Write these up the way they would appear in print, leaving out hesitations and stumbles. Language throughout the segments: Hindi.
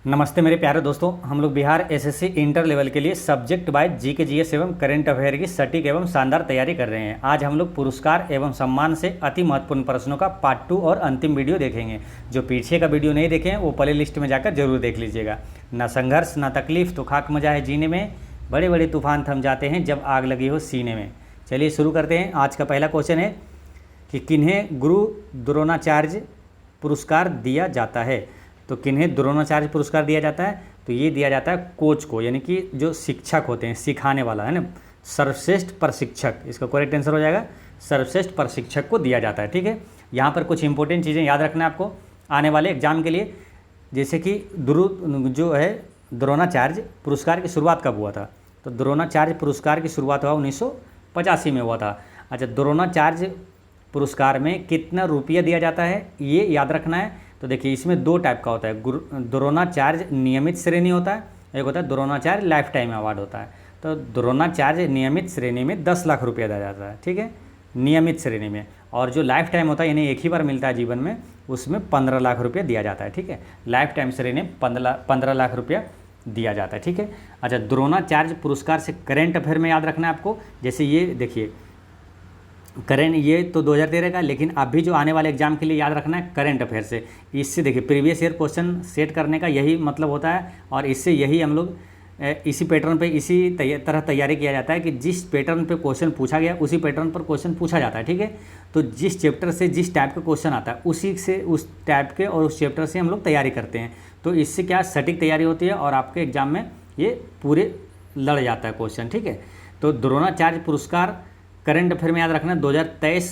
नमस्ते मेरे प्यारे दोस्तों, हम लोग बिहार एसएससी इंटर लेवल के लिए सब्जेक्ट वाइज जीके जीएस एवं करंट अफेयर की सटीक एवं शानदार तैयारी कर रहे हैं। आज हम लोग पुरस्कार एवं सम्मान से अति महत्वपूर्ण प्रश्नों का पार्ट 2 और अंतिम वीडियो देखेंगे। जो पीछे का वीडियो नहीं देखे हैं वो प्ले लिस्ट में जाकर जरूर देख लीजिएगा। ना संघर्ष ना तकलीफ तो खाक मजा है जीने में, बड़े बड़े तूफान थम जाते हैं जब आग लगी हो सीने में। चलिए शुरू करते हैं। आज का पहला क्वेश्चन है कि किन्हें गुरु द्रोणाचार्य पुरस्कार दिया जाता है। तो किन्हें द्रोणाचार्य पुरस्कार दिया जाता है, तो ये दिया जाता है कोच को, यानी कि जो शिक्षक होते हैं, सिखाने वाला है ना, सर्वश्रेष्ठ प्रशिक्षक। इसका करेक्ट आंसर हो जाएगा सर्वश्रेष्ठ प्रशिक्षक को दिया जाता है। ठीक है, यहाँ पर कुछ इंपॉर्टेंट चीज़ें याद रखना है आपको आने वाले एग्जाम के लिए। जैसे कि जो है द्रोणाचार्य पुरस्कार की शुरुआत कब हुआ था, तो द्रोणाचार्य पुरस्कार की शुरुआत हुआ 1985 में हुआ था। अच्छा, द्रोणाचार्य पुरस्कार में कितना रुपया दिया जाता है ये याद रखना है। तो देखिए इसमें दो टाइप का होता है। द्रोणाचार्य नियमित श्रेणी होता है, एक होता है द्रोणाचार्य लाइफ टाइम अवार्ड होता है। तो द्रोणाचार्य नियमित श्रेणी में 10 लाख रुपया दिया जाता है, ठीक है, नियमित श्रेणी में। और जो लाइफ टाइम होता है यानी एक ही बार मिलता है जीवन में, उसमें 15 लाख रुपया दिया जाता है। ठीक है, लाइफ टाइम श्रेणी में 15 लाख रुपया दिया जाता है। ठीक है। अच्छा, द्रोणाचार्य पुरस्कार से करेंट अफेयर में याद रखना है आपको। जैसे ये देखिए करेंट, ये तो 2013 का, लेकिन अभी जो आने वाले एग्जाम के लिए याद रखना है करेंट अफेयर से। इससे देखिए प्रीवियस ईयर क्वेश्चन सेट करने का यही मतलब होता है, और इससे यही हम लोग इसी पैटर्न पे इसी तरह तैयारी किया जाता है कि जिस पैटर्न पे क्वेश्चन पूछा गया उसी पैटर्न पर क्वेश्चन पूछा जाता है। ठीक है, तो जिस चैप्टर से जिस टाइप का क्वेश्चन आता है उसी से उस टाइप के और उस चैप्टर से हम लोग तैयारी करते हैं। तो इससे क्या सटीक तैयारी होती है और आपके एग्जाम में ये पूरे लड़ जाता है क्वेश्चन। ठीक है, तो द्रोणाचार्य पुरस्कार करंट अफेयर में याद रखना 2023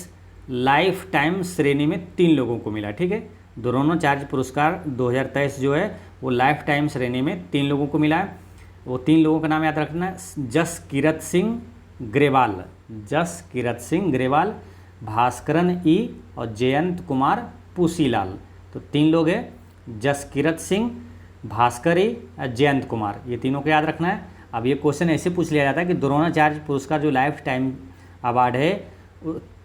लाइफ टाइम श्रेणी में 3 लोगों को मिला। ठीक है, द्रोणाचार्य पुरस्कार 2023 जो है वो लाइफ टाइम श्रेणी में 3 लोगों को मिला है। वो 3 लोगों का नाम याद रखना है, जसकीरत सिंह ग्रेवाल, भास्करन ई और जयंत कुमार पूसीलाल। तो 3 लोग हैं, जसकीरत सिंह, भास्कर ई और जयंत कुमार, ये तीनों को याद रखना है। अब ये क्वेश्चन ऐसे पूछ लिया जाता है कि द्रोणाचार्य पुरस्कार जो लाइफ टाइम अवार्ड है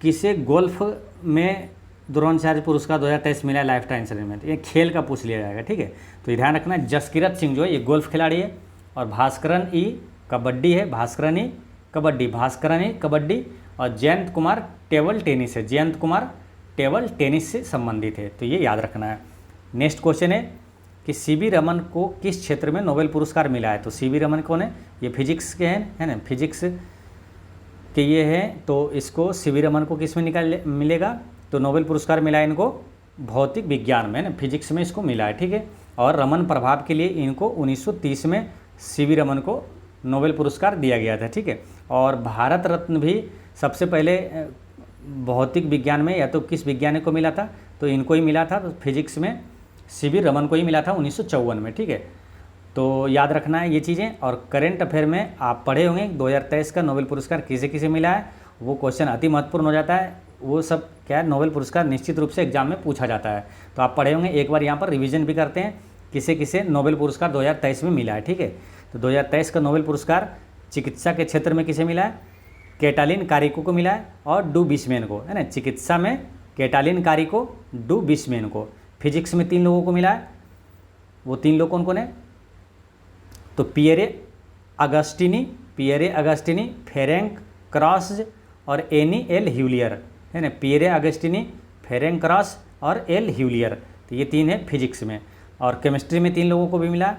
किसे गोल्फ में द्रोणाचार्य पुरस्कार 2023 मिला है लाइफ टाइम श्रेणी में, तो ये खेल का पूछ लिया जाएगा। ठीक है, तो ध्यान रखना है जसकीरत सिंह जो है ये गोल्फ खिलाड़ी है, और भास्करन ई कबड्डी है, भास्करन ई कबड्डी, और जयंत कुमार टेबल टेनिस है, जयंत कुमार टेबल टेनिस से संबंधित है। तो ये याद रखना है। नेक्स्ट क्वेश्चन है कि सीवी रमन को किस क्षेत्र में नोबेल पुरस्कार मिला है। तो सीवी रमन कौन है, ये फिजिक्स के हैं, है ना, फिजिक्स कि ये है, तो इसको सीवी रमन को किस में मिलेगा, तो नोबेल पुरस्कार मिला है इनको भौतिक विज्ञान में, ना, फिजिक्स में इसको मिला है। ठीक है, और रमन प्रभाव के लिए इनको 1930 में सीवी रमन को नोबेल पुरस्कार दिया गया था। ठीक है, और भारत रत्न भी सबसे पहले भौतिक विज्ञान में या तो किस वैज्ञानिक को मिला था, तो इनको ही मिला था, तो फिजिक्स में सीवी रमन को ही मिला था 1954 में। ठीक है, तो याद रखना है ये चीज़ें। और करंट अफेयर में आप पढ़े होंगे 2023 का नोबेल पुरस्कार किसे किसे मिला है, वो क्वेश्चन अति महत्वपूर्ण हो जाता है। वो सब क्या है, नोबेल पुरस्कार निश्चित रूप से एग्जाम में पूछा जाता है, तो आप पढ़े होंगे। एक बार यहाँ पर रिवीजन भी करते हैं किसे किसे नोबेल पुरस्कार 2023 में मिला है। ठीक है, तो 2023 का नोबेल पुरस्कार चिकित्सा के क्षेत्र में किसे मिला है, कैटालिन कारिको को मिला है और डू बिस्मेन को, है ना। चिकित्सा में कैटालिन कारिको, डू बिस्मेन को। फिजिक्स में 3 लोगों को मिला है, वो 3 लोग कौन कौन है, तो पियरे अगस्टिनी, फेरेंक क्रॉस और एनी एल ह्यूलियर, है ना। पियरे अगस्टिनी, फेरेंक क्रॉस और एल ह्यूलियर, तो ये 3 है फिजिक्स में। और केमिस्ट्री में 3 लोगों को भी मिला,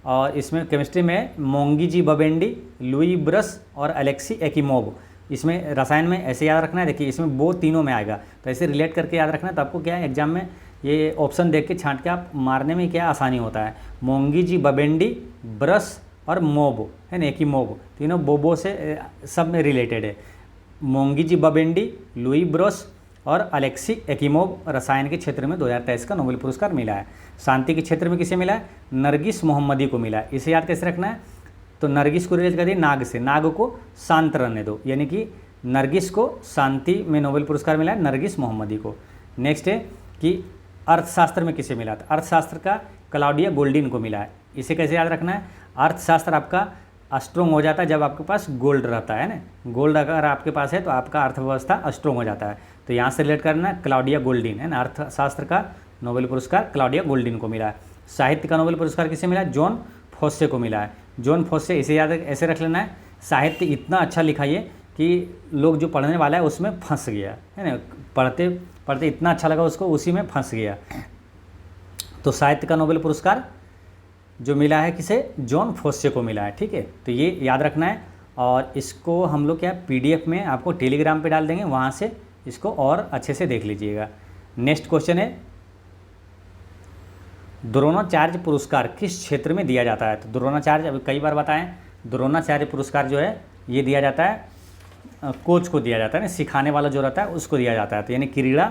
और इसमें केमिस्ट्री में मोंगीजी बबेंडी, लुई ब्रस और अलेक्सी एकिमोव। इसमें रसायन में ऐसे याद रखना है, देखिए इसमें वो तीनों में आएगा, तो ऐसे रिलेट करके याद रखना है, तो आपको क्या है एग्जाम में ये ऑप्शन देख के छांट के आप मारने में क्या आसानी होता है। मोंगीजी बबेंडी, ब्रस और मोब, है ना, एकिमोव, तीनों बोबो से सब में रिलेटेड है। मोंगीजी बबेंडी, लुई ब्रस और अलेक्सी एकिमोव रसायन के क्षेत्र में 2023 का नोबेल पुरस्कार मिला है। शांति के क्षेत्र में किसे मिला है, नरगिस मोहम्मदी को मिला है। इसे याद कैसे रखना है, तो नरगिस को रिलेट कर दिए नाग से, नाग को शांत रहने दो, यानी कि नरगिस को शांति में नोबेल पुरस्कार मिला है, नरगिस मोहम्मदी को। नेक्स्ट है कि अर्थशास्त्र में किसे मिला था, अर्थशास्त्र का क्लाउडिया गोल्डिन को मिला है। इसे कैसे याद रखना है, अर्थशास्त्र आपका स्ट्रॉन्ग हो जाता है जब आपके पास गोल्ड रहता है ना, गोल्ड अगर आपके पास है तो आपका अर्थव्यवस्था स्ट्रॉन्ग हो जाता है। तो यहाँ से रिलेट करना क्लाउडिया गोल्डिन, है ना, अर्थशास्त्र का नोबेल पुरस्कार क्लाउडिया गोल्डिन को मिला है। साहित्य का नोबेल पुरस्कार किसे मिला है? जॉन फोस्से को मिला है। जॉन फोस्से, इसे याद ऐसे रख लेना है, साहित्य इतना अच्छा लिखा ये कि लोग जो पढ़ने वाला है उसमें फंस गया है ना, पढ़ते पढ़ते इतना अच्छा लगा उसको, उसी में फंस गया। तो साहित्य का नोबेल पुरस्कार जो मिला है किसे? जॉन फोस्से को मिला है। ठीक है, तो ये याद रखना है। और इसको हम लोग क्या PDF में आपको टेलीग्राम पे डाल देंगे, वहाँ से इसको और अच्छे से देख लीजिएगा। नेक्स्ट क्वेश्चन है, द्रोणाचार्य पुरस्कार किस क्षेत्र में दिया जाता है? तो द्रोणाचार्य, अभी कई बार बताएं, द्रोणाचार्य पुरस्कार जो है ये दिया जाता है कोच को दिया जाता है ना, सिखाने वाला जो रहता है उसको दिया जाता है, तो यानी क्रीड़ा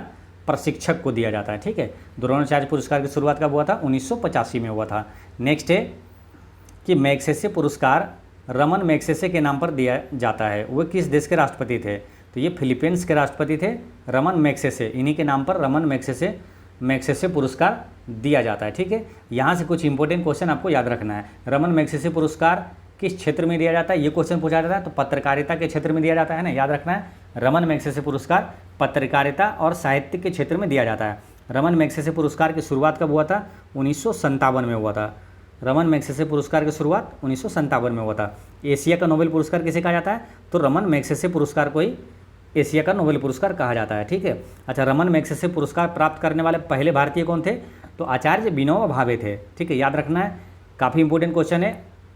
प्रशिक्षक को दिया जाता है। ठीक है, द्रोणाचार्य पुरस्कार की शुरुआत कब हुआ था? 1985 में हुआ था। नेक्स्ट है कि मैग्सेसे पुरस्कार रमन मैग्सेसे के नाम पर दिया जाता है, वो किस देश के राष्ट्रपति थे? तो ये फिलीपींस के राष्ट्रपति थे रमन मैग्सेसे, इन्हीं के नाम पर रमन मैग्सेसे पुरस्कार दिया जाता है। ठीक है, यहाँ से कुछ इंपॉर्टेंट क्वेश्चन आपको याद रखना है। रमन मैग्सेसे पुरस्कार किस क्षेत्र में दिया जाता है? ये क्वेश्चन पूछा जाता है, तो पत्रकारिता के क्षेत्र में दिया जाता है ना, याद रखना है। रमन मैग्सेसे पुरस्कार पत्रकारिता और साहित्य के क्षेत्र में दिया जाता है। रमन मैग्सेसे पुरस्कार की शुरुआत कब हुआ था? 1957 में हुआ था। रमन मैग्सेसे पुरस्कार की शुरुआत 1957 में हुआ था। एशिया का नोबेल पुरस्कार किसे कहा जाता है? तो रमन मैग्सेसे पुरस्कार को ही एशिया का नोबेल पुरस्कार कहा जाता है। ठीक है, अच्छा, रमन मैग्सेसे पुरस्कार प्राप्त करने वाले पहले भारतीय कौन थे? तो आचार्य विनोबा भावे थे। ठीक है, याद रखना है, काफ़ी इंपॉर्टेंट क्वेश्चन है।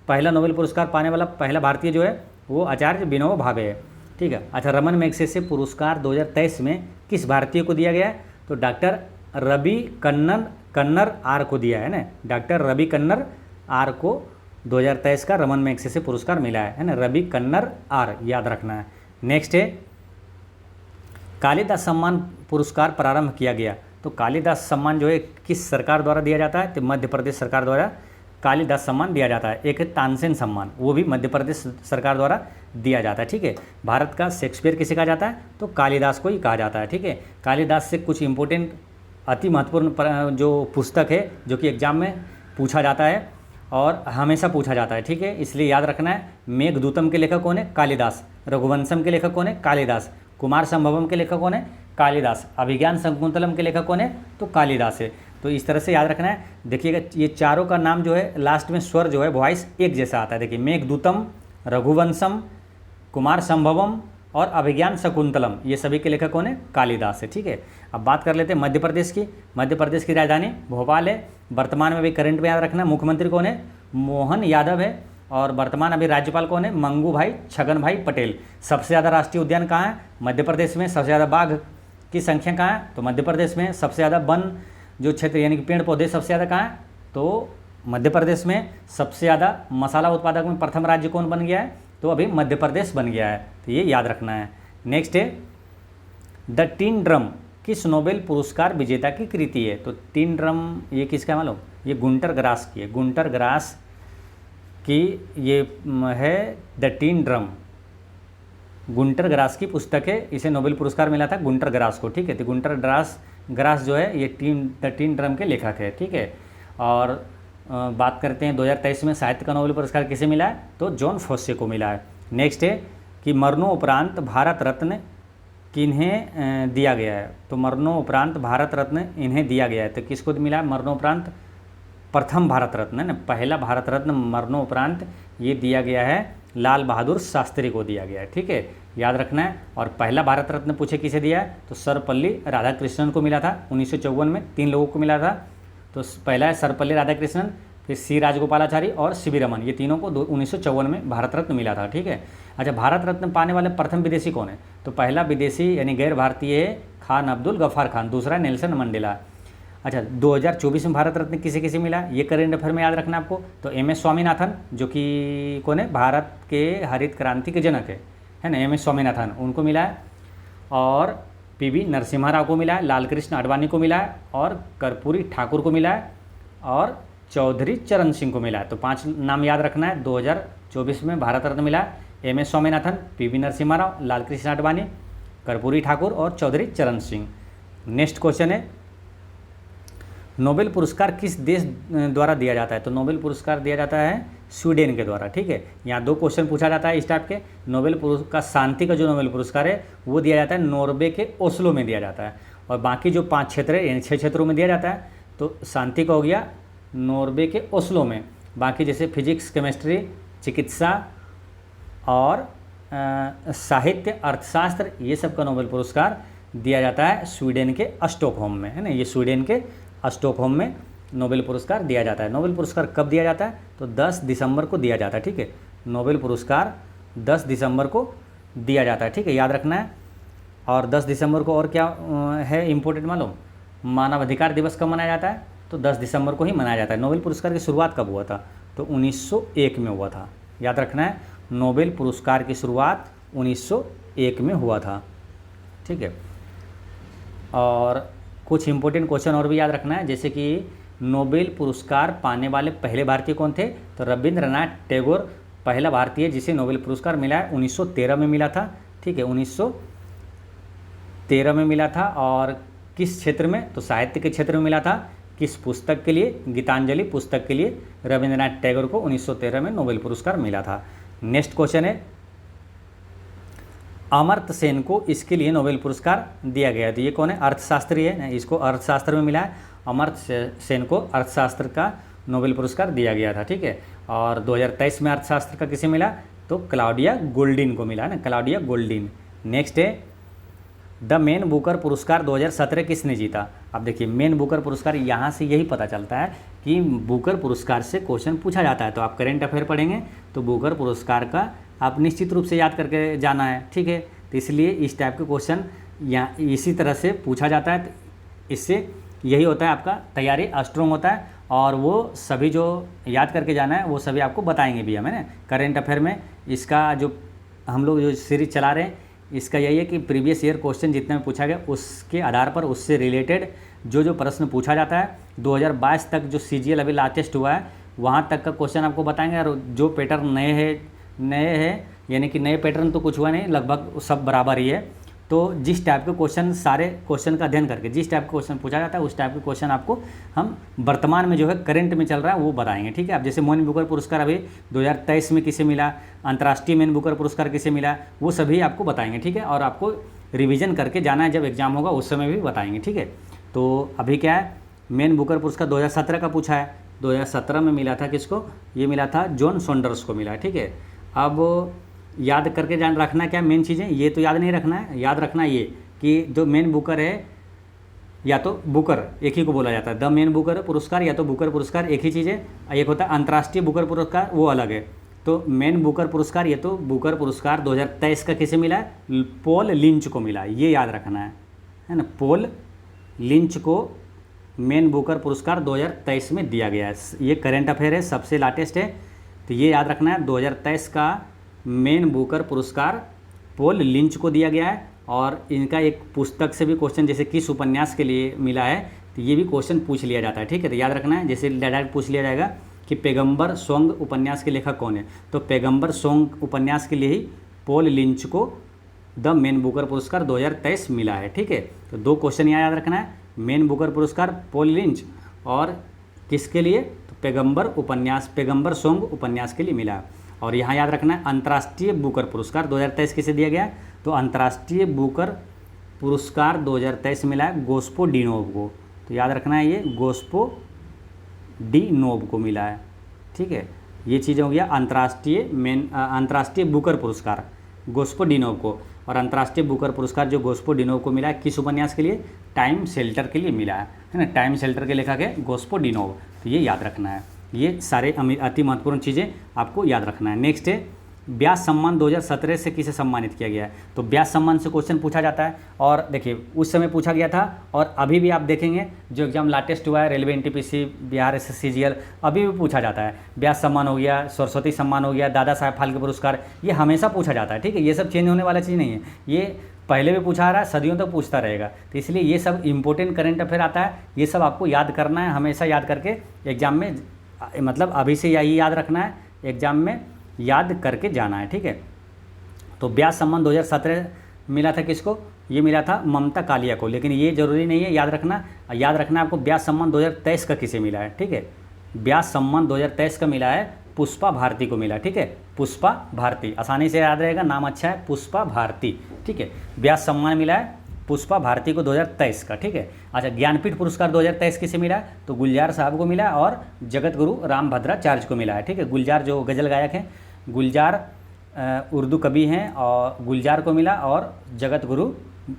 पहला नोबेल पुरस्कार पाने वाला पहला भारतीय जो है वो आचार्य विनोबा भावे है। ठीक है, अच्छा, रमन मैग्सेसे पुरस्कार 2023 में किस भारतीय को दिया गया है? तो डॉक्टर रवि कन्नर आर को दिया है ना, डॉक्टर रवि कन्नर आर को 2023 का रमन मैग्सेसे पुरस्कार मिला है ना, रवि कन्नर आर, याद रखना है। नेक्स्ट है, कालिदास सम्मान पुरस्कार प्रारंभ किया गया। तो कालिदास सम्मान जो है किस सरकार द्वारा दिया जाता है? तो मध्य प्रदेश सरकार द्वारा कालिदास सम्मान दिया जाता है। एक है तानसेन सम्मान, वो भी मध्य प्रदेश सरकार द्वारा दिया जाता है। ठीक है, भारत का शेक्सपियर किसे कहा जाता है? तो कालिदास को ही कहा जाता है। ठीक है, कालिदास से कुछ इंपॉर्टेंट अति महत्वपूर्ण जो पुस्तक है जो कि एग्जाम में पूछा जाता है और हमेशा पूछा जाता है। ठीक है, इसलिए याद रखना है। मेघदूतम के लेखक कौन है? कालिदास। रघुवंशम के लेखक कौन है? कालिदास। कुमार संभवम के लेखक कौन है? कालिदास। अभिज्ञान शकुंतलम के लेखक कौन है? तो कालिदास है। तो इस तरह से याद रखना है। देखिएगा, ये चारों का नाम जो है लास्ट में स्वर जो है वॉइस एक जैसा आता है। देखिए, मेघदूतम, रघुवंशम, कुमार संभवम और अभिज्ञान शकुंतलम, ये सभी के लेखक कौन है? कालिदास है। ठीक है, अब बात कर लेते हैं मध्य प्रदेश की। मध्य प्रदेश की राजधानी भोपाल है। वर्तमान में भी करंट में याद रखना, मुख्यमंत्री कौन है? मोहन यादव है। और वर्तमान अभी राज्यपाल कौन है? मंगू भाई छगन भाई पटेल। सबसे ज़्यादा राष्ट्रीय उद्यान कहाँ है? मध्य प्रदेश में। सबसे ज़्यादा बाघ की संख्या कहाँ है? तो मध्य प्रदेश में। सबसे ज़्यादा वन जो क्षेत्र यानी कि पेड़ पौधे सबसे ज़्यादा कहाँ है? तो मध्य प्रदेश में। सबसे ज़्यादा मसाला उत्पादक में प्रथम राज्य कौन बन गया है? तो अभी मध्य प्रदेश बन गया है, तो ये याद रखना है। नेक्स्ट है, द टिन ड्रम किस नोबेल पुरस्कार विजेता की कृति है? तो टिन ड्रम ये किसका मालूम? ये गुंटर ग्रास की है। गुंटर ग्रास की ये है the tin drum. Gunter grass की पुस्तक है, इसे नोबेल पुरस्कार मिला था गुंटर ग्रास को। ठीक है, तो गुंटर ग्रास जो है ये द टिन ड्रम के लेखक है। ठीक है, और बात करते हैं 2023 में साहित्य का नोबेल पुरस्कार किसे मिला है? तो जॉन फोस्से को मिला है। नेक्स्ट है कि मरणोपरांत भारत रत्न किन्हें दिया गया है? तो मरणोपरांत भारत रत्न इन्हें दिया गया है। तो किसको मिला है मरणोपरांत? प्रथम भारत रत्न है ना, पहला भारत रत्न मरणोपरांत ये दिया गया है लाल बहादुर शास्त्री को दिया गया है। ठीक है, याद रखना है। और पहला भारत रत्न पूछे किसे दिया है? तो सर्वपल्ली राधाकृष्णन को मिला था 1954 में। 3 लोगों को मिला था, तो पहला है सर्वपल्ली राधाकृष्णन, फिर सी राजगोपालाचारी और सीवी रमन, ये तीनों को 1954 में भारत रत्न मिला था। ठीक है, अच्छा, भारत रत्न पाने वाले प्रथम विदेशी कौन है? तो पहला विदेशी यानी गैर भारतीय है खान अब्दुल गफ्फार खान, दूसरा नेल्सन मंडेला। अच्छा, 2024 में भारत रत्न किसे किसे मिला? ये करेंट अफेयर में याद रखना आपको। तो MS स्वामीनाथन जो कि कौन है? भारत के हरित क्रांति के जनक है ना, MS स्वामीनाथन, उनको मिला है। और PV नरसिम्हा राव को मिला है, लालकृष्ण आडवाणी को मिला है, और कर्पूरी ठाकुर को मिला है, और चौधरी चरण सिंह को मिला है। तो 5 नाम याद रखना है। 2024 में भारत रत्न मिला है MS स्वामीनाथन, PV नरसिम्हा राव, लालकृष्ण आडवाणी, कर्पूरी ठाकुर और चौधरी चरण सिंह। नेक्स्ट क्वेश्चन है, नोबेल पुरस्कार किस देश द्वारा दिया जाता है? तो नोबेल पुरस्कार दिया जाता है स्वीडन के द्वारा। ठीक है, यहाँ 2 क्वेश्चन पूछा जाता है इस टाइप के। नोबेल पुरस्कार शांति का जो नोबेल पुरस्कार है वो दिया जाता है नॉर्वे के ओस्लो में दिया जाता है, और बाकी जो 5 क्षेत्र है यानी 6 क्षेत्रों में दिया जाता है। तो शांति का हो गया नॉर्वे के ओस्लो में। बाकी जैसे फिजिक्स, केमिस्ट्री, चिकित्सा और साहित्य, अर्थशास्त्र, ये सब का नोबेल पुरस्कार दिया जाता है स्वीडन के स्टॉकहोम में, है ना। ये स्वीडन के स्टॉकहोम में नोबेल पुरस्कार दिया जाता है। नोबेल पुरस्कार कब दिया जाता है? तो 10 दिसंबर को दिया जाता है, ठीक है। नोबेल पुरस्कार 10 दिसंबर को दिया जाता है, ठीक है, याद रखना है। और 10 दिसंबर को और क्या है इम्पोर्टेंट मालूम? मानवाधिकार दिवस कब मनाया जाता है? तो 10 दिसंबर को ही मनाया जाता है। नोबेल पुरस्कार की शुरुआत कब हुआ था? तो 1901 में हुआ था, याद रखना है। नोबेल पुरस्कार की शुरुआत 1901 में हुआ था, ठीक है। और कुछ इम्पोर्टेंट क्वेश्चन और भी याद रखना है, जैसे कि नोबेल पुरस्कार पाने वाले पहले भारतीय कौन थे? तो रविंद्रनाथ टैगोर पहला भारतीय जिसे नोबेल पुरस्कार मिला है, 1913 में मिला था, ठीक है, 1913 में मिला था। और किस क्षेत्र में? तो साहित्य के क्षेत्र में मिला था। किस पुस्तक के लिए? गीतांजलि पुस्तक के लिए रविंद्रनाथ टैगोर को 1913 में नोबेल पुरस्कार मिला था। नेक्स्ट क्वेश्चन है, अमर्त्य सेन को इसके लिए नोबेल पुरस्कार दिया गया। तो ये कौन है? अर्थशास्त्री है, इसको अर्थशास्त्र में मिला है। अमर्त्य सेन को अर्थशास्त्र का नोबेल पुरस्कार दिया गया था, ठीक है। और 2023 में अर्थशास्त्र का किसे मिला? तो क्लाउडिया गोल्डिन को मिला है ना, क्लाउडिया गोल्डिन। नेक्स्ट है, द मैन बुकर पुरस्कार 2017 किसने जीता? अब देखिए, मैन बुकर पुरस्कार, यहाँ से यही पता चलता है कि बुकर पुरस्कार से क्वेश्चन पूछा जाता है। तो आप करेंट अफेयर पढ़ेंगे तो बुकर पुरस्कार का आप निश्चित रूप से याद करके जाना है, ठीक है। तो इसलिए इस टाइप के क्वेश्चन यहाँ इसी तरह से पूछा जाता है। तो इससे यही होता है, आपका तैयारी स्ट्रॉन्ग होता है। और वो सभी जो याद करके जाना है वो सभी आपको बताएंगे भी हम, है ना। करेंट अफेयर में इसका जो हम लोग जो सीरीज चला रहे हैं, इसका यही है कि प्रीवियस ईयर क्वेश्चन जितने में पूछा गया उसके आधार पर उससे रिलेटेड जो प्रश्न पूछा जाता है, 2022 तक जो CGL अभी लाटेस्ट हुआ है वहाँ तक का क्वेश्चन आपको बताएंगे। और जो पैटर्न नए हैं यानी कि नए पैटर्न तो कुछ हुआ नहीं, लगभग सब बराबर ही है। तो जिस टाइप के क्वेश्चन, सारे क्वेश्चन का अध्ययन करके जिस टाइप का क्वेश्चन पूछा जाता है उस टाइप के क्वेश्चन आपको हम वर्तमान में जो है करंट में चल रहा है वो बताएंगे, ठीक है। अब जैसे मैन बुकर पुरस्कार अभी 2023 में किसे मिला, अंतर्राष्ट्रीय मैन बुकर पुरस्कार किसे मिला, वो सभी आपको बताएंगे, ठीक है। और आपको रिविजन करके जाना है, जब एग्जाम होगा उस समय भी बताएंगे, ठीक है। तो अभी क्या है, मैन बुकर पुरस्कार 2017 का पूछा है। 2017 में मिला था किसको? ये मिला था जॉन सॉन्डर्स को मिला, ठीक है। अब याद करके जान रखना क्या मेन चीज़ें, ये तो याद नहीं रखना है, याद रखना ये कि जो मेन बुकर है, या तो बुकर एक ही को बोला जाता है, द मेन बुकर पुरस्कार या तो बुकर पुरस्कार एक ही चीज़ है। एक होता है अंतर्राष्ट्रीय बुकर पुरस्कार, वो अलग है। तो मेन बुकर पुरस्कार या तो बुकर पुरस्कार 2023 का किसे मिला है? पॉल लिंच को मिला है, ये याद रखना है ना। पॉल लिंच को मेन बुकर पुरस्कार 2023 में दिया गया है। ये करेंट अफेयर है, सबसे लाटेस्ट है, तो ये याद रखना है। 2023 का मेन बुकर पुरस्कार पॉल लिंच को दिया गया है। और इनका एक पुस्तक से भी क्वेश्चन, जैसे किस उपन्यास के लिए मिला है, तो ये भी क्वेश्चन पूछ लिया जाता है, ठीक है। तो याद रखना है, जैसे डायरेक्ट पूछ लिया जाएगा कि पैगंबर सॉन्ग उपन्यास के लेखक कौन है, तो पैगंबर सॉन्ग उपन्यास के लिए ही पॉल लिंच को द मेन बुकर पुरस्कार 2023 मिला है, ठीक है। तो दो क्वेश्चन यहाँ याद रखना है, मेन बुकर पुरस्कार पॉल लिंच और किसके लिए? तो पैगंबर सॉन्ग उपन्यास के लिए मिला है। और यहाँ याद रखना है अंतर्राष्ट्रीय बुकर पुरस्कार 2023 किसे दिया गया? तो अंतर्राष्ट्रीय बुकर पुरस्कार 2023 मिला है गोस्पोडिनोव को। तो याद रखना है, ये गोस्पोडिनोव को मिला है, ठीक है। ये चीज़ हो गया अंतर्राष्ट्रीय बुकर पुरस्कार गोस्पोडिनोव को। और अंतर्राष्ट्रीय बुकर पुरस्कार जो गोस्पोडिनोव को मिला है किस उपन्यास के लिए? टाइम शेल्टर के लिए मिला है ना। टाइम शेल्टर के लेखक है गोस्पोडिनोव, तो ये याद रखना है। ये सारे अति महत्वपूर्ण चीज़ें आपको याद रखना है। नेक्स्ट है, व्यास सम्मान 2017 से किसे सम्मानित किया गया है? तो व्यास सम्मान से क्वेश्चन पूछा जाता है। और देखिए, उस समय पूछा गया था और अभी भी आप देखेंगे जो एग्जाम लाटेस्ट हुआ है, रेलवे NTPC, बिहार SSCGL, अभी भी पूछा जाता है। व्यास सम्मान हो गया, सरस्वती सम्मान हो गया, दादा साहेब फाल्के पुरस्कार, ये हमेशा पूछा जाता है, ठीक है। ये सब चेंज होने वाला चीज़ नहीं है, ये पहले भी पूछा रहा है, सदियों तक पूछता रहेगा। तो इसलिए ये सब इंपॉर्टेंट करंट अफेयर आता है, ये सब आपको याद करना है, हमेशा याद करके एग्जाम में, मतलब अभी से यही याद रखना है, एग्जाम में याद करके जाना है, ठीक है। तो व्यास सम्मान 2017 मिला था किसको? ये मिला था ममता कालिया को, लेकिन ये जरूरी नहीं है याद रखना है आपको व्यास सम्मान 2023 का किसे मिला है, ठीक है। व्यास सम्मान 2023 का मिला है पुष्पा भारती को मिला, ठीक है। पुष्पा भारती आसानी से याद रहेगा, नाम अच्छा है, पुष्पा भारती, ठीक है। व्यास सम्मान मिला है पुष्पा भारती को 2023 का, ठीक है। अच्छा, ज्ञानपीठ पुरस्कार 2023 किसे मिला? तो गुलजार साहब को मिला और जगत गुरु रामभद्राचार्य को मिला है, ठीक है। गुलजार जो गज़ल गायक हैं, गुलजार उर्दू कवि हैं, और गुलजार को मिला और जगत गुरु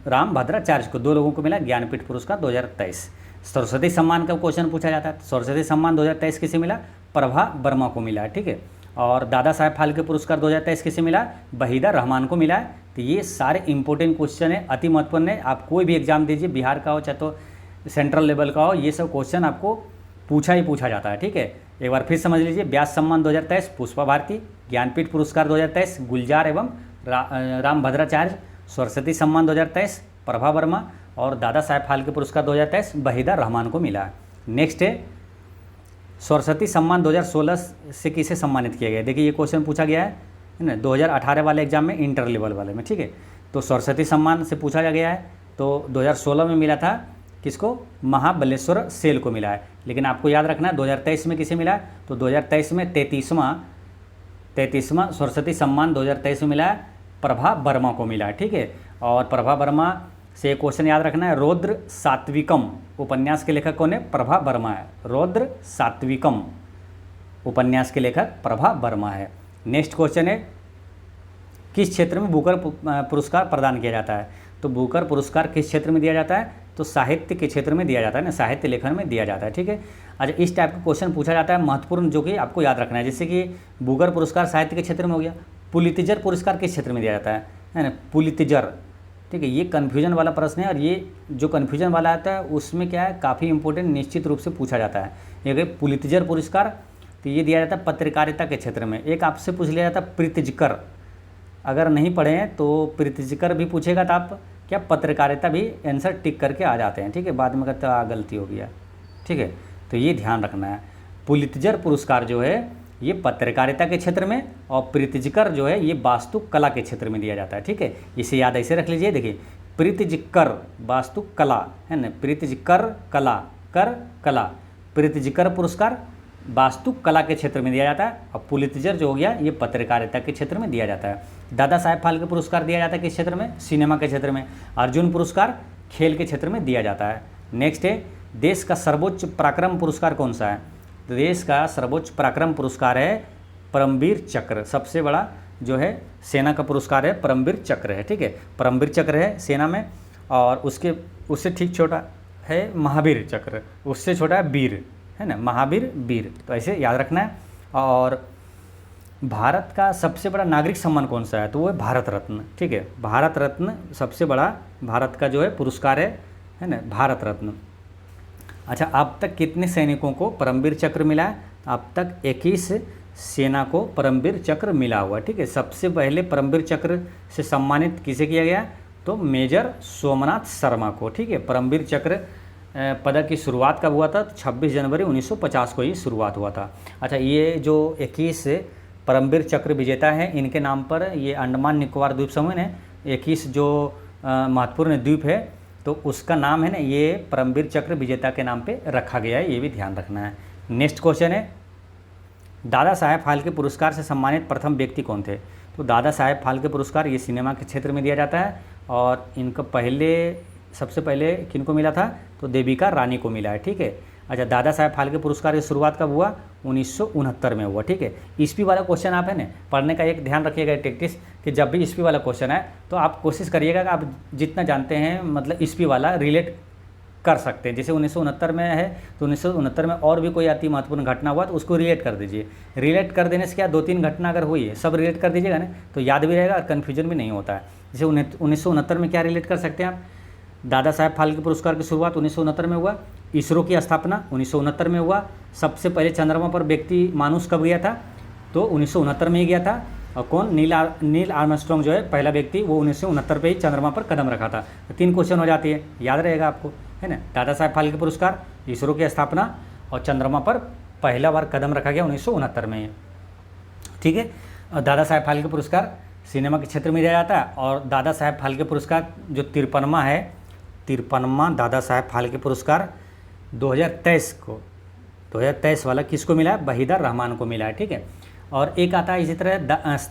रामभद्राचार्य को, 2 लोगों को मिला ज्ञानपीठ पुरस्कार 2023। सरस्वती सम्मान का क्वेश्चन पूछा जाता है। सरस्वती सम्मान 2023 किसे मिला? प्रभा वर्मा को मिला है, ठीक है। और दादा साहेब फाल्के पुरस्कार 2023 किसे मिला? वहीदा रहमान को मिला है। तो ये सारे इंपॉर्टेंट क्वेश्चन है, अति महत्वपूर्ण है। आप कोई भी एग्जाम दीजिए, बिहार का हो चाहे तो सेंट्रल लेवल का हो, ये सब क्वेश्चन आपको पूछा ही पूछा जाता है, ठीक है। एक बार फिर समझ लीजिए, व्यास सम्मान 2023 पुष्पा भारती, ज्ञानपीठ पुरस्कार 2023 गुलजार एवं रामभद्राचार्य, सरस्वती सम्मान 2023 प्रभा वर्मा, और दादा साहेब फाल्के पुरस्कार 2023 वहीदा रहमान को मिला है। नेक्स्ट है सरस्वती सम्मान 2016 से किसे सम्मानित किया गया? देखिए ये क्वेश्चन पूछा गया है ना 2018 वाले एग्जाम में, इंटर लेवल वाले में, ठीक है। तो सरस्वती सम्मान से पूछा गया है, तो 2016 में मिला था किसको? महाबलेश्वर सेल को मिला है। लेकिन आपको याद रखना है 2023 में किसे मिला है? तो 2023 में 33वां सरस्वती सम्मान 2023 में मिला है प्रभा वर्मा को मिला है, ठीक है। और प्रभा वर्मा से एक क्वेश्चन याद रखना है, रौद्र सात्विकम उपन्यास के लेखक कौन है? प्रभा वर्मा है। रौद्र सात्विकम उपन्यास के लेखक प्रभा वर्मा है। नेक्स्ट क्वेश्चन है, किस क्षेत्र में बुकर पुरस्कार प्रदान किया जाता है? तो बुकर पुरस्कार किस क्षेत्र में दिया जाता है? तो साहित्य के क्षेत्र में दिया जाता है ना, साहित्य लेखन में दिया जाता है, ठीक है। अच्छा, इस टाइप का क्वेश्चन पूछा जाता है महत्वपूर्ण, जो कि आपको याद रखना है। जैसे कि बुकर पुरस्कार साहित्य के क्षेत्र में हो गया। पुलित्जर पुरस्कार किस क्षेत्र में दिया जाता है ना? पुलित्जर, ठीक है। ये कन्फ्यूजन वाला प्रश्न है, और ये जो कन्फ्यूजन वाला आता है उसमें क्या है, काफ़ी इंपॉर्टेंट निश्चित रूप से पूछा जाता है। एक पुलित्जर पुरस्कार, तो ये दिया जाता है पत्रकारिता के क्षेत्र में। एक आपसे पूछ लिया जाता है प्रीतिजकर, अगर नहीं पढ़े हैं तो प्रीतिजकर भी पूछेगा, तो आप क्या पत्रकारिता भी आंसर टिक करके आ जाते हैं, ठीक है। बाद में कहते हैं गलती हो गया, ठीक है। तो ये ध्यान रखना है, पुलित्जर पुरस्कार जो है ये पत्रकारिता के क्षेत्र में, और प्रीतिजकर जो है ये वास्तुकला के क्षेत्र में दिया जाता है, ठीक है। इसे याद ऐसे रख लीजिए। देखिए प्रीतिजकर वास्तुकला है ना, प्रीतिजकर कला कर कला, प्रीतिजकर पुरस्कार वास्तुकला के क्षेत्र में दिया जाता है, और पुलित्जर जो हो गया ये पत्रकारिता के क्षेत्र में दिया जाता है। दादा साहेब फाल्के पुरस्कार दिया जाता है किस क्षेत्र में? सिनेमा के क्षेत्र में। अर्जुन पुरस्कार खेल के क्षेत्र में दिया जाता है। नेक्स्ट है, देश का सर्वोच्च पराक्रम पुरस्कार कौन सा है? तो देश का सर्वोच्च पराक्रम पुरस्कार है परमवीर चक्र, सबसे बड़ा जो है सेना का पुरस्कार है परमवीर चक्र है, ठीक है। परमवीर चक्र है सेना में, और उससे ठीक छोटा है महावीर चक्र, उससे छोटा है वीर, है ना, महावीर वीर। तो ऐसे याद रखना है। और भारत का सबसे बड़ा नागरिक सम्मान कौन सा है? तो वो है भारत रत्न, ठीक है। भारत रत्न सबसे बड़ा भारत का जो है पुरस्कार है ना, भारत रत्न। अच्छा, अब तक कितने सैनिकों को परमवीर चक्र मिला है? अब तक 21 सेना को परमवीर चक्र मिला हुआ, ठीक है। सबसे पहले परमवीर चक्र से सम्मानित किसे किया गया? तो मेजर सोमनाथ शर्मा को, ठीक है। परमवीर चक्र पदक की शुरुआत कब हुआ था? 26 जनवरी 1950 को ही शुरुआत हुआ था। अच्छा, ये जो 21 परमवीर चक्र विजेता हैं, इनके नाम पर ये अंडमान निकोबार द्वीप समूह ने 21 जो महत्वपूर्ण द्वीप है, तो उसका नाम है ना, ये परमवीर चक्र विजेता के नाम पे रखा गया है, ये भी ध्यान रखना है। नेक्स्ट क्वेश्चन है, दादा साहेब फाल्के पुरस्कार से सम्मानित प्रथम व्यक्ति कौन थे? तो दादा साहेब फाल्के पुरस्कार ये सिनेमा के क्षेत्र में दिया जाता है, और इनका सबसे पहले किनको मिला था? तो देविका रानी को मिला है, ठीक है। अच्छा, दादा साहेब फाल्के पुरस्कार की शुरुआत कब हुआ? 1969 में हुआ, ठीक है। ईस्वी वाला क्वेश्चन आप है ना पढ़ने का एक ध्यान रखिएगा टेक्टिक्स, कि जब भी ईस्वी वाला क्वेश्चन है तो आप कोशिश करिएगा कि आप जितना जानते हैं मतलब ईस्वी वाला रिलेट कर सकते हैं। जैसे 1969 में है तो 1969 में और भी कोई अति महत्वपूर्ण घटना हुआ तो उसको रिलेट कर दीजिए। रिलेट कर देने से क्या, 2-3 घटना अगर हुई है सब रिलेट कर दीजिएगा ना, तो याद भी रहेगा और कन्फ्यूजन भी नहीं होता है। जैसे 1969 में क्या रिलेट कर सकते हैं आप? दादा साहेब फाल्के पुरस्कार की शुरुआत 1969 में हुआ, इसरो की स्थापना 1969 में हुआ, सबसे पहले चंद्रमा पर व्यक्ति मानुष कब गया था? तो 1969 में ही गया था। और कौन? नील आर्मस्ट्रॉन्ग जो है पहला व्यक्ति, वो 1969 पे ही चंद्रमा पर कदम रखा था। तो 3 क्वेश्चन हो जाती है, याद रहेगा आपको, है ना। दादा साहेब फाल्के पुरस्कार, इसरो की स्थापना, और चंद्रमा पर पहला बार कदम रखा गया 1969 में, ठीक है। और दादा साहेब फाल्के पुरस्कार सिनेमा के क्षेत्र में दिया जाता है। और दादा साहेब फाल्के पुरस्कार जो 53वां है, 53वां दादा साहेब फाल्के पुरस्कार 2023 वाला किसको मिला है? वहीदा रहमान को मिला है, ठीक है। और एक आता है इसी तरह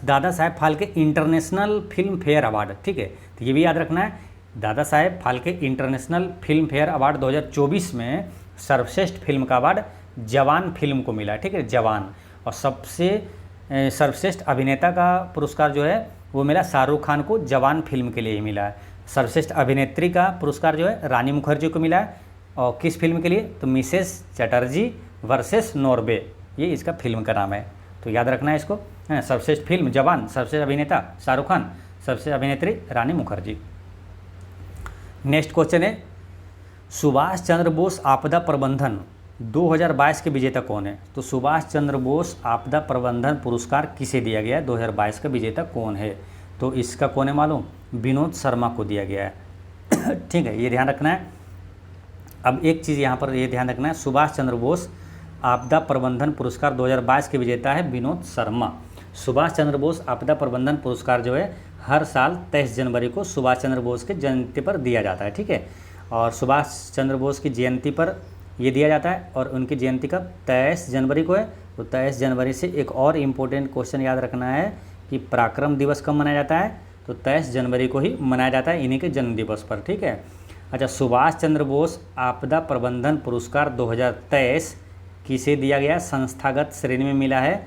Dada Saheb Phalke international film fair award, ठीक है। तो ये भी याद रखना है, Dada Saheb Phalke international film fair award 2024 में सर्वश्रेष्ठ फिल्म का अवार्ड जवान फिल्म को मिला, ठीक है, जवान। और सबसे सर्वश्रेष्ठ अभिनेता का पुरस्कार जो है वो मिला शाहरुख खान को, जवान फिल्म के लिए ही मिला है। सर्वश्रेष्ठ अभिनेत्री का पुरस्कार जो है रानी मुखर्जी को मिला है, और किस फिल्म के लिए, तो मिसेस चटर्जी वर्सेस नॉर्वे, ये इसका फिल्म का नाम है, तो याद रखना है इसको। सर्वश्रेष्ठ फिल्म जवान, सर्वश्रेष्ठ अभिनेता शाहरुख खान, सर्वश्रेष्ठ अभिनेत्री रानी मुखर्जी। नेक्स्ट क्वेश्चन है, सुभाष चंद्र बोस आपदा प्रबंधन 2022 के विजेता कौन है? तो सुभाष चंद्र बोस आपदा प्रबंधन पुरस्कार किसे दिया गया है? 2022 का विजेता कौन है? तो इसका कौन है मालूम? विनोद शर्मा को दिया गया है। ठीक है, ये ध्यान रखना है। अब एक चीज़ यहाँ पर ये ध्यान रखना है, सुभाष चंद्र बोस आपदा प्रबंधन पुरस्कार 2022 के विजेता है विनोद शर्मा। सुभाष चंद्र बोस आपदा प्रबंधन पुरस्कार जो है हर साल 23 जनवरी को सुभाष चंद्र बोस के जयंती पर दिया जाता है, ठीक है। और सुभाष चंद्र बोस की जयंती पर ये दिया जाता है, और उनकी जयंती कब? 23 जनवरी को है। तो 23 जनवरी से एक और इम्पोर्टेंट क्वेश्चन याद रखना है कि पराक्रम दिवस कब मनाया जाता है? तो 23 जनवरी को ही मनाया जाता है इन्हीं के जन्म दिवस पर, ठीक है। अच्छा, सुभाष चंद्र बोस आपदा प्रबंधन पुरस्कार 2023 किसे दिया गया? संस्थागत श्रेणी में मिला है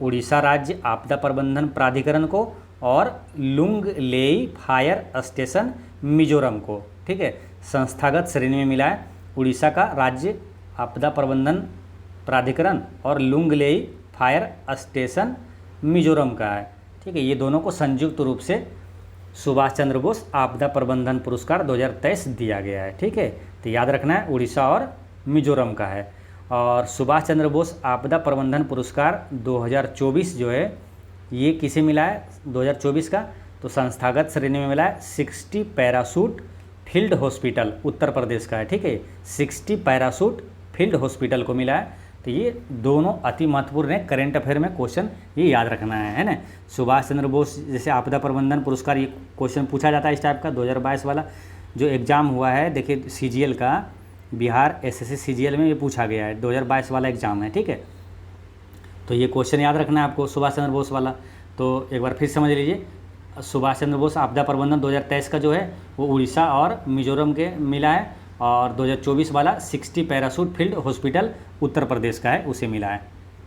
उड़ीसा राज्य आपदा प्रबंधन प्राधिकरण को और लुंगलेई फायर स्टेशन मिजोरम को, ठीक है। संस्थागत श्रेणी में मिला है उड़ीसा का राज्य आपदा प्रबंधन प्राधिकरण और लुंगलेई फायर स्टेशन मिजोरम का है, ठीक है। ये दोनों को संयुक्त रूप से सुभाष चंद्र बोस आपदा प्रबंधन पुरस्कार 2023 दिया गया है, ठीक है। तो याद रखना है उड़ीसा और मिजोरम का है। और सुभाष चंद्र बोस आपदा प्रबंधन पुरस्कार 2024 जो है ये किसे मिला है 2024 का? तो संस्थागत श्रेणी में मिला है 60 parachute field hospital Uttar Pradesh का है, ठीक है। 60 पैराशूट फील्ड हॉस्पिटल को मिला है। तो ये दोनों अति महत्वपूर्ण है, करेंट अफेयर में क्वेश्चन ये याद रखना है ना। सुभाष चंद्र बोस जैसे आपदा प्रबंधन पुरस्कार, ये क्वेश्चन पूछा जाता है इस टाइप का। 2022 वाला जो एग्ज़ाम हुआ है, देखिए CGL का, बिहार SSC CGL में ये पूछा गया है, 2022 वाला एग्ज़ाम है, ठीक है। तो ये क्वेश्चन याद रखना है आपको सुभाष चंद्र बोस वाला। तो एक बार फिर समझ लीजिए, सुभाष चंद्र बोस आपदा प्रबंधन 2023 का जो है वो उड़ीसा और मिजोरम के मिला है, और 2024 वाला 60 parachute field hospital Uttar Pradesh का है, उसे मिला है,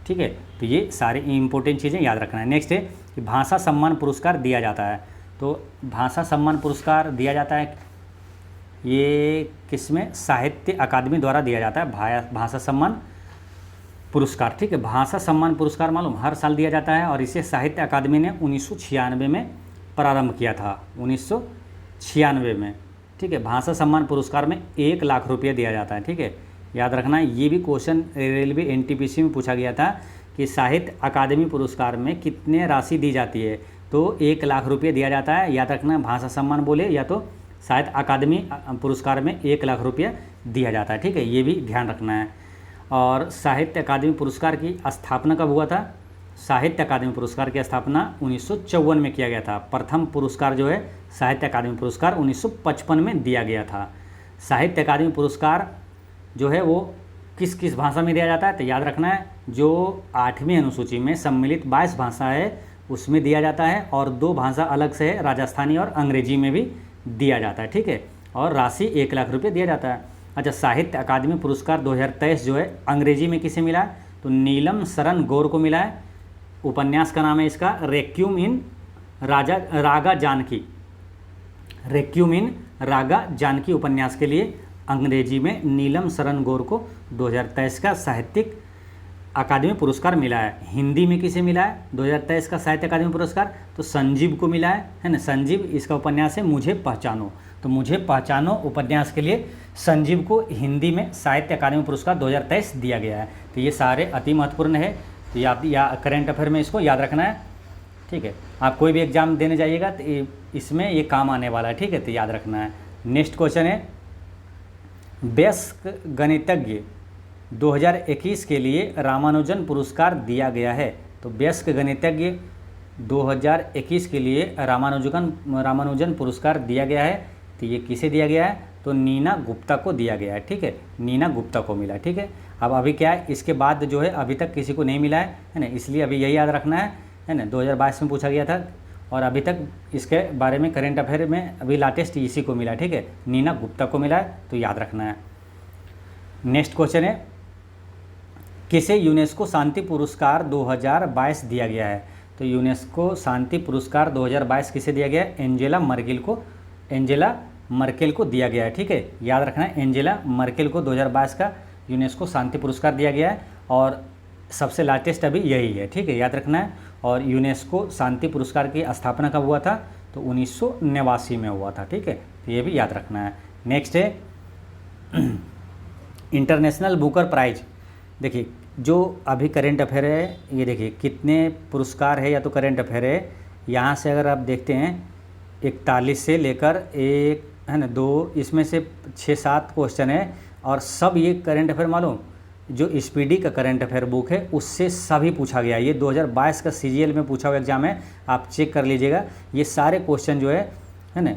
ठीक है। तो ये सारी इंपॉर्टेंट चीज़ें याद रखना है। नेक्स्ट है कि भाषा सम्मान पुरस्कार दिया जाता है। तो भाषा सम्मान पुरस्कार दिया जाता है ये किसमें? साहित्य अकादमी द्वारा दिया जाता है भाषा सम्मान पुरस्कार, ठीक है। भाषा सम्मान पुरस्कार मालूम हर साल दिया जाता है, और इसे साहित्य अकादमी ने 1996 में प्रारंभ किया था, 1996 में, ठीक है। भाषा सम्मान पुरस्कार में 1 लाख रुपया दिया जाता है, ठीक है। याद रखना है, ये भी क्वेश्चन रेलवे NTPC में पूछा गया था कि साहित्य अकादमी पुरस्कार में कितने राशि दी जाती है? तो 1 लाख रुपये दिया जाता है। याद रखना है, भाषा सम्मान बोले या तो साहित्य अकादमी पुरस्कार में 1 लाख रुपया दिया जाता है, ठीक है। ये भी ध्यान रखना है। और साहित्य अकादमी पुरस्कार की स्थापना कब हुआ था? साहित्य अकादमी पुरस्कार की स्थापना 1954 में किया गया था। प्रथम पुरस्कार जो है साहित्य अकादमी पुरस्कार 1955 में दिया गया था। साहित्य अकादमी पुरस्कार जो है वो किस किस भाषा में दिया जाता है? तो याद रखना है, जो 8वीं अनुसूची में सम्मिलित 22 भाषा है उसमें दिया जाता है, और 2 भाषा अलग से है, राजस्थानी और अंग्रेजी में भी दिया जाता है, ठीक है। और राशि 1 लाख रुपये दिया जाता है। अच्छा, साहित्य अकादमी पुरस्कार 2023 जो है अंग्रेजी में किसे मिला है? तो नीलम शरण गौर को मिला है। उपन्यास का नाम है इसका रेक्यूम इन रागा जानकी। रेक्यूम इन रागा जानकी उपन्यास के लिए अंग्रेजी में नीलम शरण गौर को 2023 का साहित्यिक अकादमी पुरस्कार मिला है। हिंदी में किसे मिला है 2023 का साहित्य अकादमी पुरस्कार? तो संजीव को मिला है ना। संजीव, इसका उपन्यास है मुझे पहचानो। तो मुझे पहचानो उपन्यास के लिए संजीव को हिंदी में साहित्य अकादमी पुरस्कार 2023 दिया गया है। तो ये सारे अति महत्वपूर्ण है, तो या करेंट अफेयर में इसको याद रखना है, ठीक है। आप कोई भी एग्जाम देने जाइएगा तो इसमें ये काम आने वाला है, ठीक है, तो याद रखना है। नेक्स्ट क्वेश्चन है, वयस्क गणितज्ञ 2021 के लिए रामानुजन पुरस्कार दिया गया है। तो वयस्क गणितज्ञ 2021 के लिए रामानुजन पुरस्कार दिया गया है। तो ये किसे दिया गया है? तो नीना गुप्ता को दिया गया है, ठीक है। नीना गुप्ता को मिला, ठीक है। अब अभी क्या है, इसके बाद जो है अभी तक किसी को नहीं मिला है ना, इसलिए अभी यही याद रखना है ना। 2022 में पूछा गया था और अभी तक इसके बारे में करेंट अफेयर में अभी लेटेस्ट इसी को मिला है, ठीक है, नीना गुप्ता को मिला है, तो याद रखना है। नेक्स्ट क्वेश्चन है, किसे यूनेस्को शांति पुरस्कार 2022 दिया गया है? तो यूनेस्को शांति पुरस्कार 2022 किसे दिया गया है? एंजेला मर्केल को दिया गया है, ठीक है, याद रखना है। एंजेला मर्केल को 2022 का यूनेस्को शांति पुरस्कार दिया गया है और सबसे लेटेस्ट अभी यही है, ठीक है, याद रखना है। और यूनेस्को शांति पुरस्कार की स्थापना कब हुआ था? तो 1989 में हुआ था, ठीक है, तो ये भी याद रखना है। नेक्स्ट है इंटरनेशनल बुकर प्राइज। देखिए जो अभी करेंट अफेयर है, ये देखिए कितने पुरस्कार है या तो करेंट अफेयर है, यहाँ से अगर आप देखते हैं 41 से लेकर एक है ना 2, इसमें से 6-7 क्वेश्चन है और सब ये करेंट अफेयर मालूम जो स्पीडी का करंट अफेयर बुक है उससे सभी पूछा गया। ये 2022 का CGL में पूछा हुआ एग्जाम है, आप चेक कर लीजिएगा। ये सारे क्वेश्चन जो है ना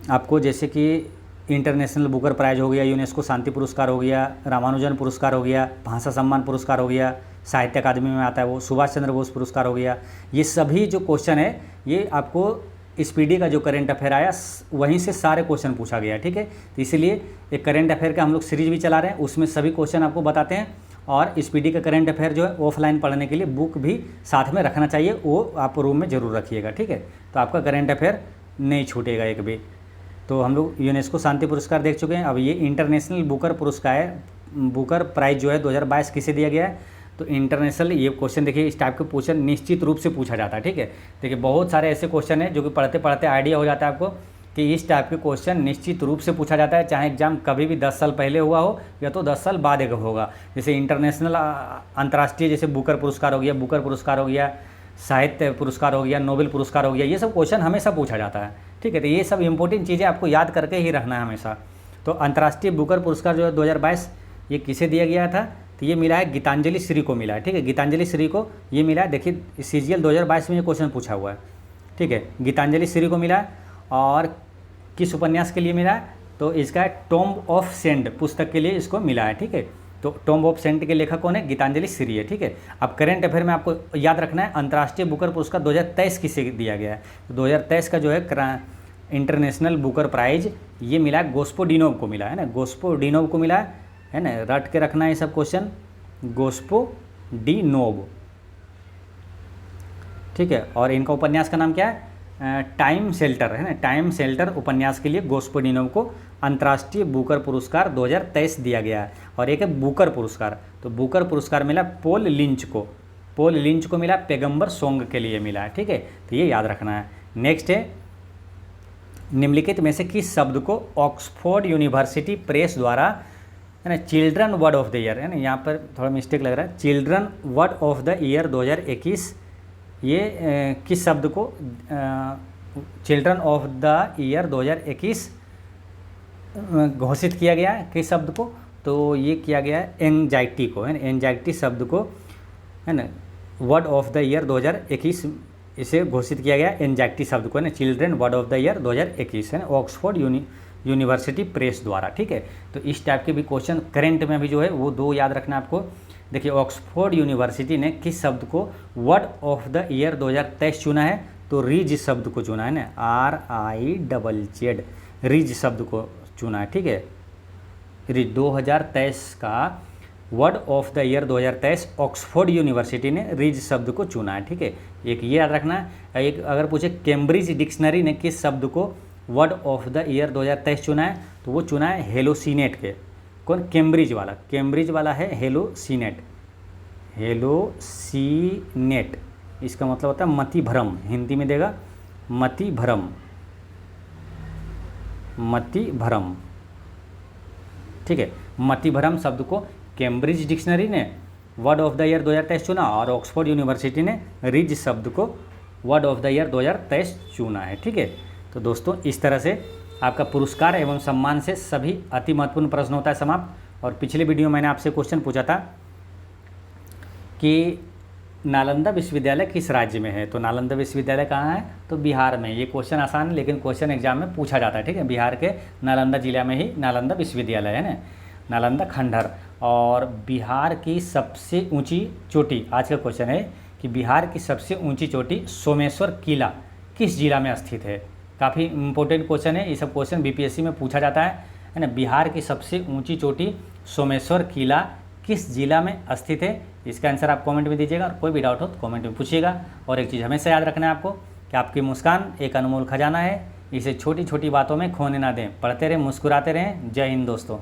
आपको, जैसे कि इंटरनेशनल बुकर प्राइज हो गया, यूनेस्को शांति पुरस्कार हो गया, रामानुजन पुरस्कार हो गया, भाषा सम्मान पुरस्कार हो गया, साहित्य अकादमी में आता है वो, सुभाष चंद्र बोस पुरस्कार हो गया, ये सभी जो क्वेश्चन है ये आपको स्पीडी का जो करंट अफेयर आया वहीं से सारे क्वेश्चन पूछा गया, ठीक है। तो इसलिए एक करंट अफेयर का हम लोग सीरीज भी चला रहे हैं, उसमें सभी क्वेश्चन आपको बताते हैं। और स्पीडी का करंट अफेयर जो है ऑफलाइन पढ़ने के लिए बुक भी साथ में रखना चाहिए, वो आप रूम में ज़रूर रखिएगा, ठीक है, तो आपका करंट अफेयर नहीं छूटेगा एक भी। तो हम लोग यूनेस्को शांति पुरस्कार देख चुके हैं। अब ये इंटरनेशनल बुकर प्राइज जो है 2022 किसे दिया गया है? तो इंटरनेशनल, ये क्वेश्चन देखिए इस टाइप के क्वेश्चन निश्चित रूप से पूछा जाता है, ठीक है। देखिए बहुत सारे ऐसे क्वेश्चन हैं जो कि पढ़ते पढ़ते आइडिया हो जाता है आपको कि इस टाइप के क्वेश्चन निश्चित रूप से पूछा जाता है, चाहे एग्जाम कभी भी 10 साल पहले हुआ हो या तो 10 साल बाद एक होगा। जैसे इंटरनेशनल अंतर्राष्ट्रीय जैसे बुकर पुरस्कार हो गया, साहित्य पुरस्कार हो गया, नोबेल पुरस्कार हो गया, ये सब क्वेश्चन हमेशा पूछा जाता है, ठीक है। तो ये सब इंपॉर्टेंट चीज़ें आपको याद करके ही रखना है हमेशा। तो अंतर्राष्ट्रीय बुकर पुरस्कार जो है 2022 ये किसे दिया गया था? तो ये मिला है गीतांजलि श्री को मिला है, ठीक है, गीतांजलि श्री को ये मिला है। देखिए CGL 2022 में ये क्वेश्चन पूछा हुआ है, ठीक है, गीतांजलि श्री को मिला है। और किस उपन्यास के लिए मिला है? तो इसका टॉम्ब ऑफ सेंट पुस्तक के लिए इसको मिला है, ठीक है। तो टॉम्ब ऑफ सेंट के लेखक कौन है? गीतांजलि श्री है, ठीक है। अब करंट अफेयर में आपको याद रखना है अंतर्राष्ट्रीय बुकर पुरस्कार 2023 किसे दिया गया है? तो 2023 का जो है इंटरनेशनल बुकर प्राइज ये मिला है गोस्पोडिनोव को मिला है ना, गोस्पोडिनोव को मिला है ना, रट के रखना है सब क्वेश्चन, गोस्पोडिनोव, ठीक है। और इनका उपन्यास का नाम क्या है? टाइम शेल्टर है ना, टाइम शेल्टर उपन्यास के लिए गोस्पोडिनोव को अंतर्राष्ट्रीय बुकर पुरस्कार 2023 दिया गया है। और एक है बुकर पुरस्कार, तो बुकर पुरस्कार मिला पॉल लिंच को मिला पैगंबर सॉन्ग के लिए मिला है, ठीक है, तो ये याद रखना है। नेक्स्ट है निम्नलिखित में से किस शब्द को ऑक्सफोर्ड यूनिवर्सिटी प्रेस द्वारा है ना children word of the year, है ना, यहाँ पर थोड़ा मिस्टेक लग रहा है, children word of the year 2021, ये किस शब्द को चिल्ड्रन ऑफ द ईयर 2021 घोषित किया गया है? किस शब्द को? तो ये किया गया है एंजाइटी को, है ना, एंजाइटी शब्द को है ना वर्ड ऑफ द ईयर 2021 इसे घोषित किया गया एंजाइटी शब्द को, है ना, children word of the year 2021, है ना, ऑक्सफोर्ड यूनिवर्सिटी प्रेस द्वारा, ठीक है। तो इस टाइप के भी क्वेश्चन करंट में भी जो है वो 2 याद रखना आपको। देखिए ऑक्सफोर्ड यूनिवर्सिटी ने किस शब्द को वर्ड ऑफ द ईयर 2023 चुना है? तो रिज शब्द को चुना है ना, RIZZ, रिज शब्द को चुना है, ठीक है। रिज 2023 का word of the year 2023 Oxford university ने रिज शब्द को चुना है, ठीक है। एक ये याद रखना है। एक अगर पूछे कैम्ब्रिज डिक्शनरी ने किस शब्द को वर्ड ऑफ द ईयर 2023 चुना है? तो वो चुना है हेलोसीनेट के। कौन? कैम्ब्रिज वाला है हेलोसीनेट, इसका मतलब होता है मति भ्रम, हिंदी में देगा मति भ्रम, ठीक है। मति भ्रम शब्द को कैम्ब्रिज डिक्शनरी ने वर्ड ऑफ द ईयर 2023 चुना और ऑक्सफोर्ड यूनिवर्सिटी ने रिज शब्द को वर्ड ऑफ द ईयर 2023 चुना है, ठीक है। तो दोस्तों इस तरह से आपका पुरस्कार एवं सम्मान से सभी अति महत्वपूर्ण प्रश्न होता है समाप्त। और पिछले वीडियो में मैंने आपसे क्वेश्चन पूछा था कि नालंदा विश्वविद्यालय किस राज्य में है? तो नालंदा विश्वविद्यालय कहाँ है? तो बिहार में। ये क्वेश्चन आसान है लेकिन क्वेश्चन एग्जाम में पूछा जाता है, ठीक है। बिहार के नालंदा जिला में ही नालंदा विश्वविद्यालय है ना, नालंदा खंडहर। और बिहार की सबसे ऊंची चोटी, आज का क्वेश्चन है कि बिहार की सबसे ऊंची चोटी सोमेश्वर किला किस जिला में स्थित है। काफ़ी इंपॉर्टेंट क्वेश्चन है, ये सब क्वेश्चन बीपीएससी में पूछा जाता है ना। बिहार की सबसे ऊंची चोटी सोमेश्वर किला किस जिला में स्थित है, इसका आंसर आप कमेंट में दीजिएगा। और कोई भी डाउट हो तो कमेंट में पूछिएगा। और एक चीज़ हमेशा याद रखना है आपको कि आपकी मुस्कान एक अनमोल खजाना है, इसे छोटी छोटी बातों में खोने ना दें। पढ़ते रहें, मुस्कुराते रहें। जय हिंद दोस्तों।